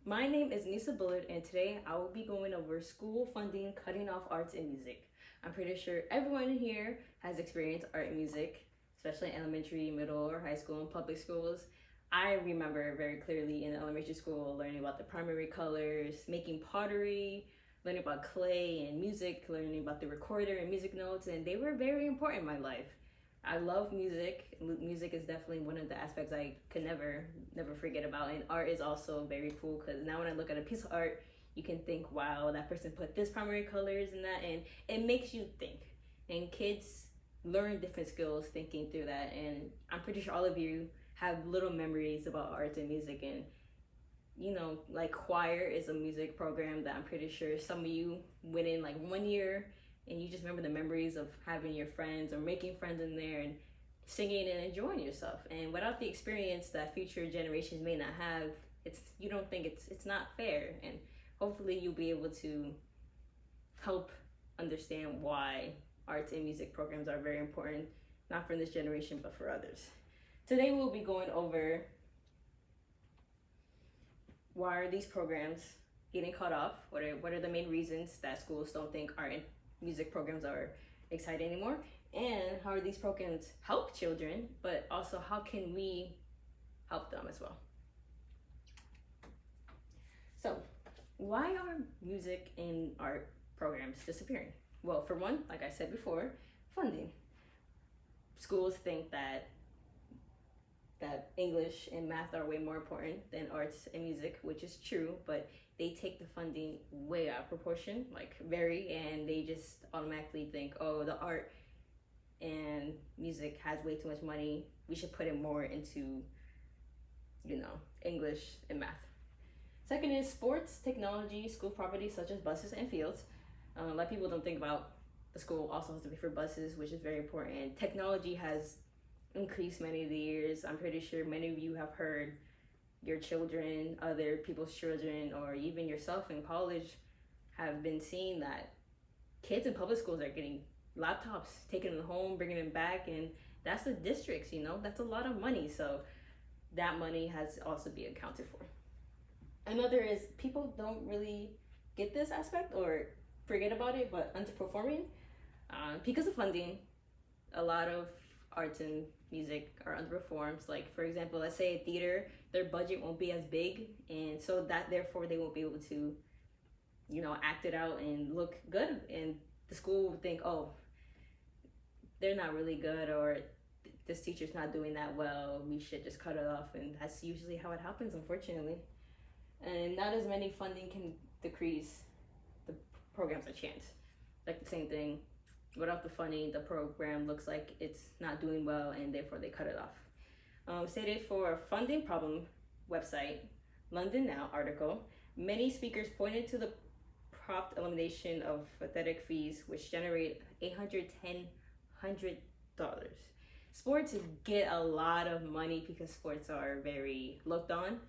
My name is Nisa Bullard, and today I will be going over school funding cutting off arts and music. I'm pretty sure everyone here has experienced art and music, especially in elementary, middle, or high school and public schools. I remember very clearly in elementary school learning about the primary colors, making pottery, learning about clay and music, learning about the recorder and music notes, and they were very important in my life. I love music. Music is definitely one of the aspects I could never forget about. And art is also very cool because now when I look at a piece of art, you can think, wow, that person put this primary colors and that, and it makes you think. And kids learn different skills thinking through that. And I'm pretty sure all of you have little memories about art and music. And like choir is a music program that I'm pretty sure some of you went in like 1 year, and you just remember the memories of having your friends or making friends in there and singing and enjoying yourself. And without the experience that future generations may not have, you don't think it's not fair. And hopefully you'll be able to help understand why arts and music programs are very important, not for this generation but for others. Today we'll be going over why are these programs getting cut off? What are the main reasons that schools don't think art and music programs are exciting anymore, and how are these programs help children, but also how can we help them as well? So why are music and art programs disappearing? Well, for one, like I said before, funding. Schools think that English and math are way more important than arts and music, which is true, but they take the funding way out of proportion, like very, and they just automatically think, oh, the art and music has way too much money. We should put it more into, English and math. Second is sports, technology, school property such as buses and fields. A lot of people don't think about the school also has to pay for buses, which is very important. And technology has increased many of the years. I'm pretty sure many of you have heard your children, other people's children, or even yourself in college have been seeing that kids in public schools are getting laptops, taking them home, bringing them back, and that's the districts, that's a lot of money. So that money has also be accounted for. Another is people don't really get this aspect or forget about it, but underperforming because of funding. A lot of arts and music are underperformed. Like, for example, let's say a theater, their budget won't be as big, and so that therefore they won't be able to act it out and look good, and the school will think, oh, they're not really good, or this teacher's not doing that well, we should just cut it off. And that's usually how it happens, unfortunately. And not as many funding can decrease the program's a chance. Like the same thing, without the funding, the program looks like it's not doing well, and therefore they cut it off. Stated for funding problem website, London Now article, many speakers pointed to the prompt elimination of athletic fees, which generate $810. Sports get a lot of money because sports are very looked on.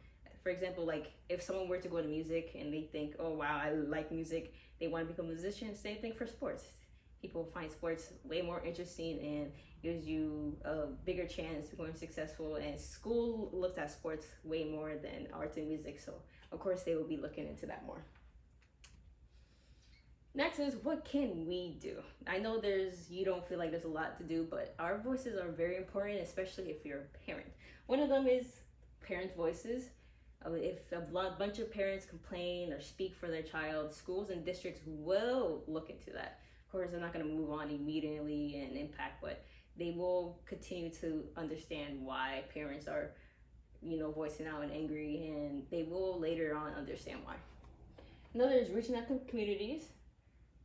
For example, like if someone were to go to music and they think, oh wow, I like music, they want to become a musician, same thing for sports. People find sports way more interesting and gives you a bigger chance of becoming successful, and school looks at sports way more than arts and music, so of course they will be looking into that more. Next is, what can we do? I know you don't feel like there's a lot to do, but our voices are very important, especially if you're a parent. One of them is parents' voices. If a bunch of parents complain or speak for their child, schools and districts will look into that. Of course, they're not going to move on immediately and impact, but they will continue to understand why parents are, voicing out and angry, and they will later on understand why. Another is reaching out to communities,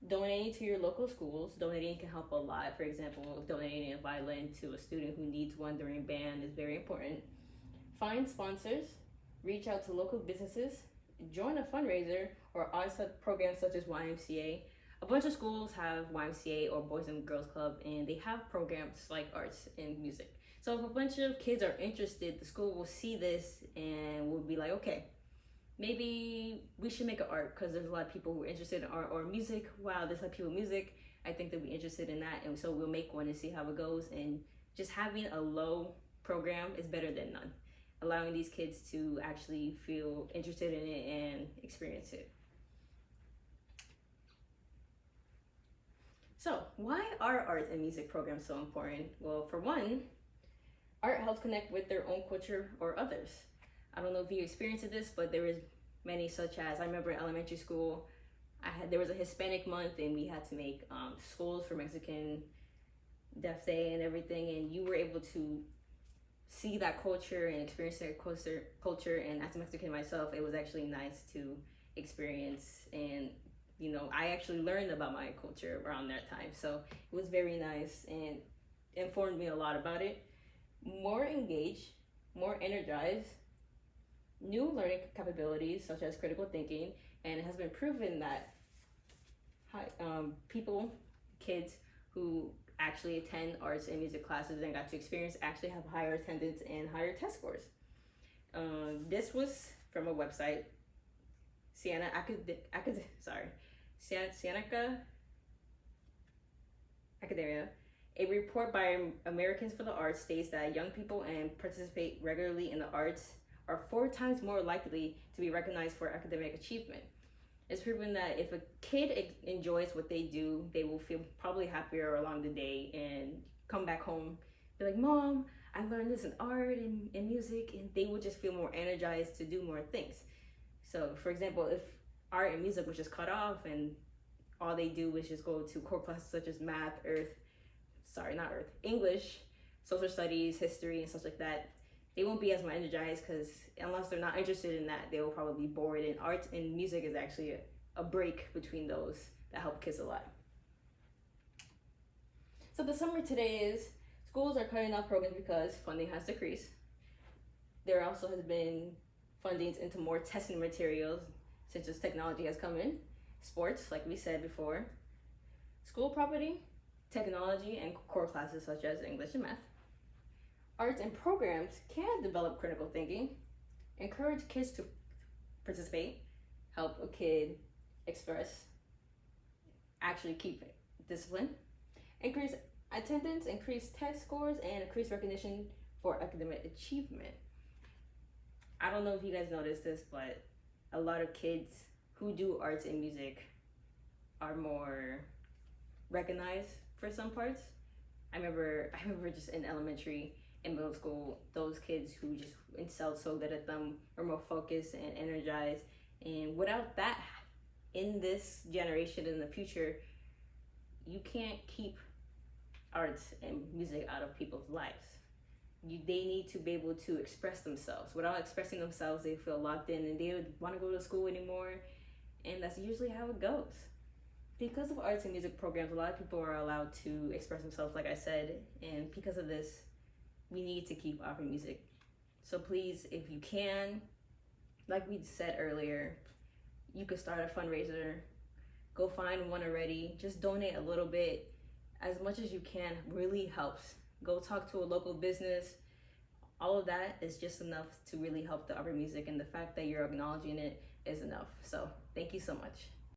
donating to your local schools. Donating can help a lot. For example, donating a violin to a student who needs one during band is very important. Find sponsors, reach out to local businesses, join a fundraiser or on-site programs such as YMCA. A bunch of schools have YMCA or Boys and Girls Club, and they have programs like arts and music. So if a bunch of kids are interested, the school will see this and will be like, okay, maybe we should make an art because there's a lot of people who are interested in art or music. Wow, there's a lot of people in music. I think they'll be interested in that, and so we'll make one and see how it goes. And just having a low program is better than none. allowing these kids to actually feel interested in it and experience it. So, why are art and music programs so important? Well, for one, art helps connect with their own culture or others. I don't know if you experienced this, but there was many, such as I remember in elementary school, there was a Hispanic month, and we had to make schools for Mexican Deaf Day and everything, and you were able to see that culture and experience that culture. And as a Mexican myself, it was actually nice to experience, and I actually learned about my culture around that time. So it was very nice and informed me a lot about it. More engaged, more energized, new learning capabilities such as critical thinking, and it has been proven that kids who actually attend arts and music classes and got to experience actually have higher attendance and higher test scores. This was from a website, Sienna Academia. A report by Americans for the Arts states that young people and participate regularly in the arts are 4 times more likely to be recognized for academic achievement. It's proven that if a kid enjoys what they do, they will feel probably happier along the day and come back home, be like, Mom, I learned this in art and music, and they will just feel more energized to do more things. So, for example, if art and music was just cut off and all they do is just go to core classes such as English, social studies, history, and such like that, they won't be as much energized, because unless they're not interested in that, they will probably be bored. And art and music is actually a break between those that help kids a lot. So the summary today is schools are cutting off programs because funding has decreased. There also has been fundings into more testing materials since this technology has come in. Sports, like we said before. School property, technology, and core classes such as English and math. Arts and programs can develop critical thinking, encourage kids to participate, help a kid express, actually keep discipline, increase attendance, increase test scores, and increase recognition for academic achievement. I don't know if you guys noticed this, but a lot of kids who do arts and music are more recognized for some parts. I remember just in elementary and middle school, those kids who just excelled so good at them were more focused and energized. And without that, in this generation, in the future, you can't keep arts and music out of people's lives. They need to be able to express themselves. Without expressing themselves, they feel locked in and they don't want to go to school anymore. And that's usually how it goes. Because of arts and music programs, a lot of people are allowed to express themselves, like I said, and because of this, we need to keep offering music. So please, if you can, like we said earlier, you could start a fundraiser. Go find one already. Just donate a little bit. As much as you can really helps. Go talk to a local business. All of that is just enough to really help the opera music, and the fact that you're acknowledging it is enough. So thank you so much.